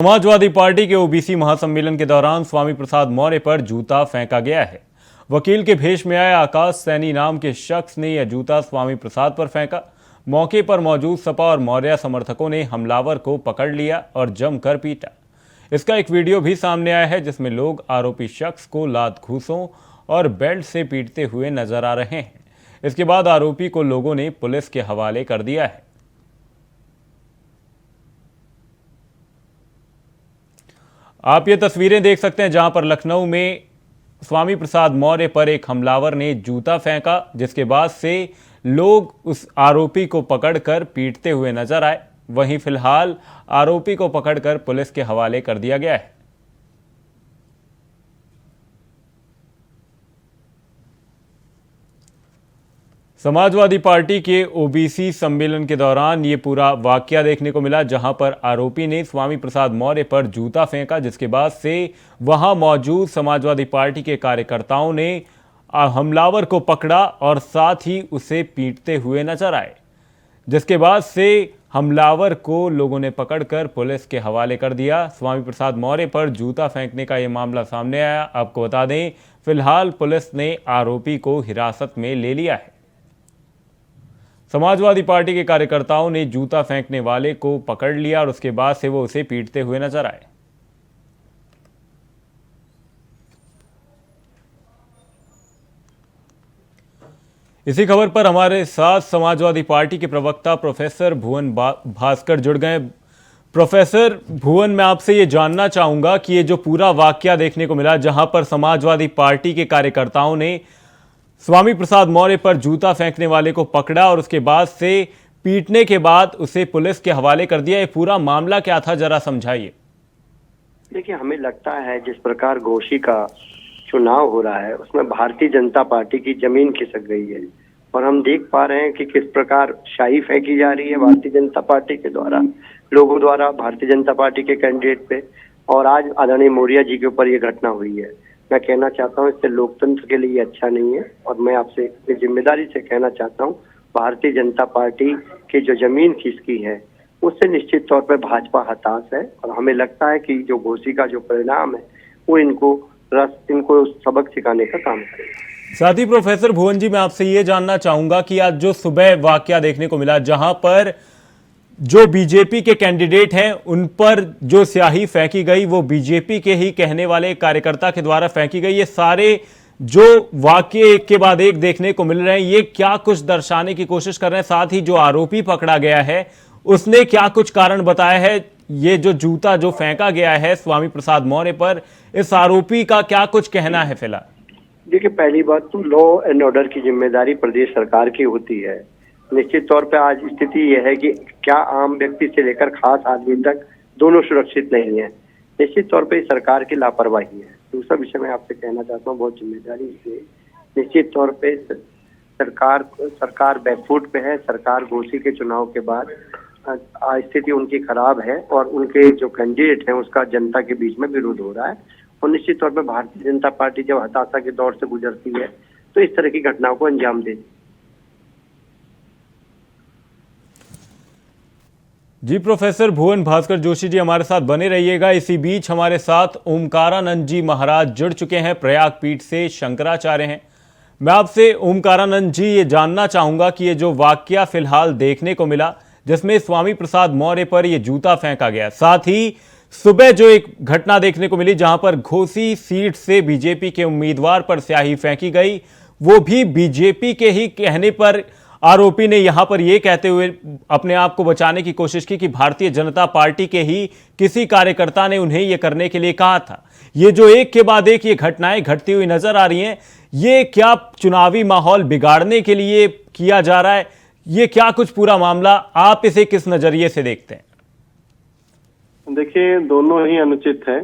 Samajwadi party के OBC महासम्मेलन के दौरान स्वामी प्रसाद मौर्य पर जूता फेंका गया है। वकील के भेष में आए आकाश सैनी नाम के शख्स ने यह जूता स्वामी प्रसाद पर फेंका। मौके पर मौजूद सपा और मौर्य समर्थकों ने हमलावर को पकड़ लिया और जमकर पीटा। इसका एक वीडियो भी सामने आया है जिसमें लोग आरोपी शख्स को लात घूंसों और बेल्ट से पीटते हुए नजर आ रहे हैं। इसके बाद आरोपी को लोगों ने पुलिस के हवाले कर दिया है। आप ये तस्वीरें देख सकते हैं जहां पर लखनऊ में स्वामी प्रसाद मौर्य पर एक हमलावर ने जूता फेंका, जिसके बाद से लोग उस आरोपी को पकड़कर पीटते हुए नजर आए। वहीं फिलहाल आरोपी को पकड़कर पुलिस के हवाले कर दिया गया है। समाजवादी पार्टी के ओबीसी सम्मेलन के दौरान ये पूरा वाकया देखने को मिला, जहां पर आरोपी ने स्वामी प्रसाद मौर्य पर जूता फेंका, जिसके बाद से वहां मौजूद समाजवादी पार्टी के कार्यकर्ताओं ने हमलावर को पकड़ा और साथ ही उसे पीटते हुए नजर आए। जिसके बाद से हमलावर को लोगों ने पकड़कर पुलिस के हवाले कर दिया। स्वामी प्रसाद मौर्य पर जूता फेंकने का यह मामला सामने आया। आपको बता दें, फिलहाल पुलिस ने आरोपी को हिरासत में ले लिया है। समाजवादी पार्टी के कार्यकर्ताओं ने जूता फेंकने वाले को पकड़ लिया और उसके बाद से वो उसे पीटते हुए नजर आए। इसी खबर पर हमारे साथ समाजवादी पार्टी के प्रवक्ता प्रोफेसर भुवन भास्कर जुड़ गए। प्रोफेसर भुवन, मैं आपसे ये जानना चाहूंगा कि ये जो पूरा वाकया देखने को मिला, जहां पर समाजवादी पार्टी के कार्यकर्ताओं ने स्वामी प्रसाद मौर्य पर जूता फेंकने वाले को पकड़ा और उसके बाद से पीटने के बाद उसे पुलिस के हवाले कर दिया, ये पूरा मामला क्या था, जरा समझाइए। देखिए, हमें लगता है जिस प्रकार घोसी का चुनाव हो रहा है उसमें भारतीय जनता पार्टी की जमीन खिसक गई है और हम देख पा रहे हैं कि किस प्रकार शाही फेंकी जा रही है भारतीय जनता पार्टी के द्वारा, लोगों द्वारा भारतीय जनता पार्टी के कैंडिडेट पे। और आज आदरणीय मौर्य जी के ऊपर ये घटना हुई है। मैं कहना चाहता हूँ इससे लोकतंत्र के लिए अच्छा नहीं है और मैं आपसे अपनी जिम्मेदारी से कहना चाहता हूँ, भारतीय जनता पार्टी की जो जमीन खिसकी है उससे निश्चित तौर पर भाजपा हताश है और हमें लगता है कि जो घोसी का जो परिणाम है वो इनको सबक सिखाने का काम करेगा। साथ ही प्रोफेसर भुवन जी, मैं आपसे ये जानना चाहूंगा कि आज जो सुबह वाकया देखने को मिला, जहां पर जो बीजेपी के कैंडिडेट हैं उन पर जो स्याही फेंकी गई वो बीजेपी के ही कहने वाले कार्यकर्ता के द्वारा फेंकी गई, ये सारे जो वाकये एक के बाद एक देखने को मिल रहे हैं, ये क्या कुछ दर्शाने की कोशिश कर रहे हैं? साथ ही जो आरोपी पकड़ा गया है उसने क्या कुछ कारण बताया है? ये जो जूता जो फेंका गया है स्वामी प्रसाद मौर्य पर, इस आरोपी का क्या कुछ कहना है फिलहाल? देखिए, पहली बात तो लॉ एंड ऑर्डर की जिम्मेदारी प्रदेश सरकार की होती है। निश्चित तौर पे आज स्थिति यह है कि क्या आम व्यक्ति से लेकर खास आदमी तक दोनों सुरक्षित नहीं है। निश्चित तौर पे सरकार की लापरवाही है। दूसरा विषय मैं आपसे कहना चाहता हूँ, बहुत जिम्मेदारी से, निश्चित तौर पे सरकार बैकफुट पे है। सरकार घोसी के चुनाव के बाद स्थिति उनकी खराब है और उनके जो कैंडिडेट हैं उसका जनता के बीच में विरोध हो रहा है और निश्चित तौर पे भारतीय जनता पार्टी जब हताशा के दौर से गुजरती है तो इस तरह की घटनाओं को अंजाम देती है। जी, प्रोफेसर भुवन भास्कर जोशी जी हमारे साथ बने रहिएगा। इसी बीच हमारे साथ ओमकारानंद जी महाराज जुड़ चुके हैं, प्रयाग पीठ से शंकराचार्य हैं। मैं आपसे ओमकारानंद जी ये जानना चाहूंगा कि ये जो वाकया फिलहाल देखने को मिला, जिसमें स्वामी प्रसाद मौर्य पर ये जूता फेंका गया, साथ ही सुबह जो एक घटना देखने को मिली जहां पर घोसी सीट से बीजेपी के उम्मीदवार पर स्याही फेंकी गई, वो भी बीजेपी के ही कहने पर आरोपी ने यहां पर यह कहते हुए अपने आप को बचाने की कोशिश की कि भारतीय जनता पार्टी के ही किसी कार्यकर्ता ने उन्हें यह करने के लिए कहा था। ये जो एक के बाद एक ये घटनाएं घटती हुई नजर आ रही हैं, ये क्या चुनावी माहौल बिगाड़ने के लिए किया जा रहा है? ये क्या कुछ पूरा मामला, आप इसे किस नजरिए से देखते हैं? देखिए, दोनों ही अनुचित है।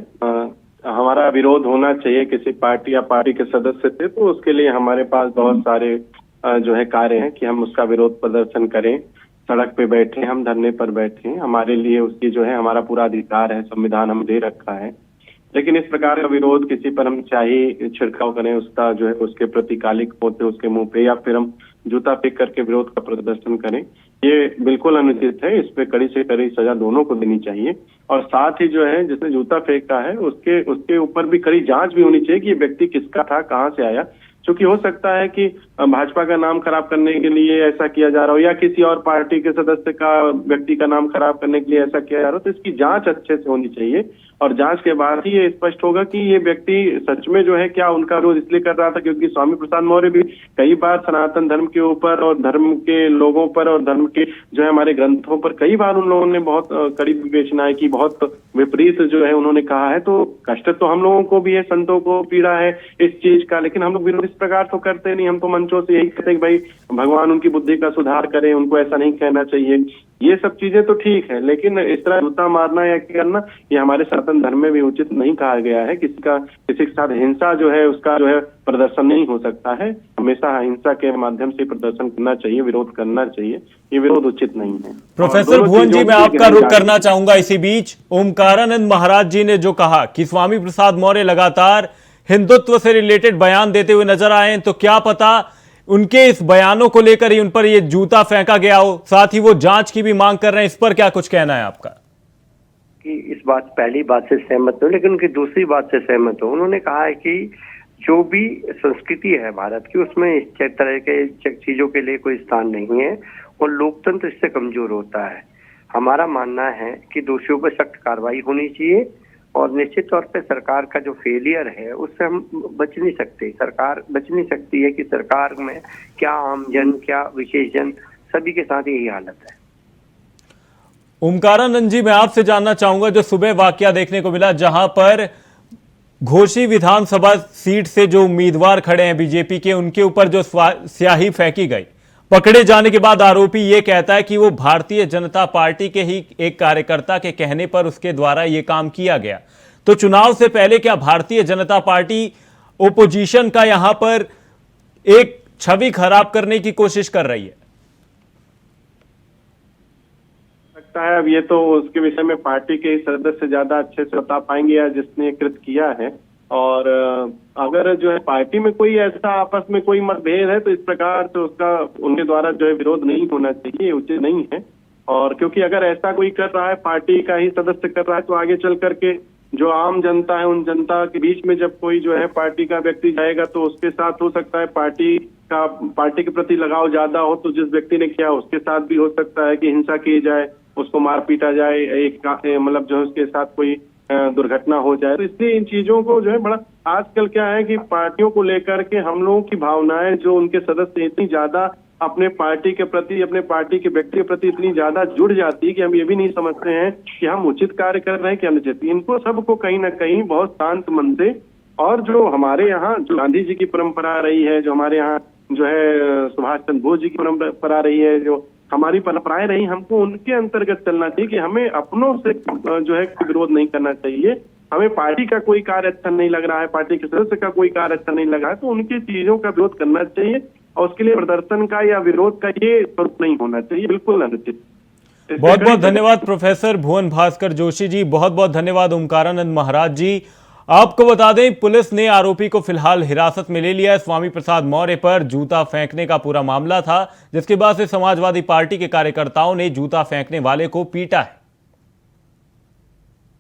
हमारा विरोध होना चाहिए किसी पार्टी या पार्टी के सदस्य से, तो उसके लिए हमारे पास बहुत सारे जो है कार्य हैं कि हम उसका विरोध प्रदर्शन करें, सड़क पे बैठे, हम धरने पर बैठे, हमारे लिए उसकी जो है हमारा पूरा अधिकार है, संविधान हम दे रखा है। लेकिन इस प्रकार का विरोध किसी पर हम चाहे छिड़काव करें, उसका जो है उसके प्रति कालिक पोते उसके मुंह पे, या फिर हम जूता फेंक करके विरोध का प्रदर्शन करें, ये बिल्कुल अनुचित है। इस पे कड़ी से कड़ी सजा दोनों को देनी चाहिए और साथ ही जो है जिसने जूता फेंका है उसके ऊपर भी कड़ी जांच भी होनी चाहिए कि ये व्यक्ति किसका था, कहाँ से आया। क्योंकि हो सकता है कि भाजपा का नाम खराब करने के लिए ऐसा किया जा रहा हो या किसी और पार्टी के सदस्य का, व्यक्ति का नाम खराब करने के लिए ऐसा किया जा रहा हो, तो इसकी जांच अच्छे से होनी चाहिए और जांच के बाद ही ये स्पष्ट होगा कि ये व्यक्ति सच में जो है क्या उनका विरोध इसलिए कर रहा था क्योंकि स्वामी प्रसाद मौर्य भी कई बार सनातन धर्म के ऊपर और धर्म के लोगों पर और धर्म के जो है हमारे ग्रंथों पर कई बार उन लोगों ने बहुत कड़ी विवेचनाएं की, बहुत विपरीत जो है उन्होंने कहा है। तो कष्ट तो हम लोगों को भी है, संतों को पीड़ा है इस चीज का, लेकिन हम लोग विरोध इस प्रकार तो करते नहीं। हम तो मंचों से यही कहते हैं कि भाई भगवान उनकी बुद्धि का सुधार करें, उनको ऐसा नहीं कहना चाहिए। ये सब चीजें तो ठीक है, लेकिन इस तरह जूता मारना या करना ये हमारे सनातन धर्म में भी उचित नहीं कहा गया है। किसी के साथ हिंसा जो है उसका जो है प्रदर्शन नहीं हो सकता है। हमेशा हिंसा के माध्यम से प्रदर्शन करना चाहिए, विरोध करना चाहिए। ये विरोध उचित नहीं है। प्रोफेसर भुवन जी, मैं आपका रुख करना चाहूंगा इसी बीच। ओमकारानंद महाराज जी ने जो कहा कि स्वामी प्रसाद मौर्य लगातार हिंदुत्व से रिलेटेड बयान देते हुए नजर आए, तो क्या पता उनके इस बयानों को लेकर ही उन पर ये जूता फेंका गया हो। साथ ही वो जांच की भी मांग कर रहे हैं, इस पर क्या कुछ कहना है आपका? कि इस बात, पहली बात से सहमत हूँ, लेकिन उनकी दूसरी बात से सहमत हूँ। उन्होंने कहा है कि जो भी संस्कृति है भारत की, उसमें इस तरह के चीजों के लिए कोई स्थान नहीं है और लोकतंत्र इससे कमजोर होता है। हमारा मानना है कि दोषियों पर सख्त कार्रवाई होनी चाहिए और निश्चित तौर पे सरकार का जो फेलियर है उससे हम बच नहीं सकते। सरकार बच नहीं सकती है कि सरकार में क्या आमजन, क्या विशेषजन, सभी के साथ यही हालत है। ओमकारानंद जी, मैं आपसे जानना चाहूंगा, जो सुबह वाकया देखने को मिला जहां पर घोसी विधानसभा सीट से जो उम्मीदवार खड़े हैं बीजेपी के, उनके ऊपर जो स्याही फेंकी गई, पकड़े जाने के बाद आरोपी ये कहता है कि वो भारतीय जनता पार्टी के ही एक कार्यकर्ता के कहने पर उसके द्वारा ये काम किया गया। तो चुनाव से पहले क्या भारतीय जनता पार्टी ओपोजिशन का यहां पर एक छवि खराब करने की कोशिश कर रही है? लगता है अब ये तो उसके विषय में पार्टी के सदस्य ज्यादा अच्छे से बता पाएंगे या जिसने कृत किया है। और अगर जो है पार्टी में कोई ऐसा आपस में कोई मतभेद है तो इस प्रकार से उसका उनके द्वारा जो है विरोध नहीं होना चाहिए, उचित नहीं है। और क्योंकि अगर ऐसा कोई कर रहा है, पार्टी का ही सदस्य कर रहा है, तो आगे चल करके जो आम जनता है, उन जनता के बीच में जब कोई जो है पार्टी का व्यक्ति जाएगा तो उसके साथ हो सकता है पार्टी के प्रति लगाव ज्यादा हो, तो जिस व्यक्ति ने किया उसके साथ भी हो सकता है कि हिंसा की जाए, उसको मार पीटा जाए, एक मतलब जो है उसके साथ कोई दुर्घटना हो जाए। तो इसलिए इन चीजों को जो है बड़ा आजकल क्या है कि पार्टियों को लेकर के हम लोगों की भावनाएं, जो उनके सदस्य इतनी ज्यादा अपने पार्टी के प्रति, अपने पार्टी के व्यक्ति के प्रति इतनी ज्यादा जुड़ जाती है कि हम ये भी नहीं समझते हैं कि हम उचित कार्य कर रहे हैं कि अनुचित। इनको सबको कहीं ना कहीं बहुत शांत मन से, और जो हमारे यहाँ जो गांधी जी की परंपरा रही है, जो हमारे यहाँ जो है सुभाष चंद्र बोस जी की परंपरा रही है, जो हमारी परंपराएं रही, हमको उनके अंतर्गत चलना चाहिए कि हमें अपनों से जो है विरोध नहीं करना चाहिए। हमें पार्टी का कोई कार्य अच्छा नहीं लग रहा है, पार्टी के सदस्य का कोई कार्य अच्छा नहीं लग रहा है, तो उनकी चीजों का विरोध करना चाहिए और उसके लिए प्रदर्शन का या विरोध का ये स्वरूप नहीं होना चाहिए, बिल्कुल अनुचित। बहुत बहुत धन्यवाद प्रोफेसर भुवन भास्कर जोशी जी, बहुत बहुत धन्यवाद ओमकारानंद महाराज जी। आपको बता दें, पुलिस ने आरोपी को फिलहाल हिरासत में ले लिया है। स्वामी प्रसाद मौर्य पर जूता फेंकने का पूरा मामला था, जिसके बाद से समाजवादी पार्टी के कार्यकर्ताओं ने जूता फेंकने वाले को पीटा है।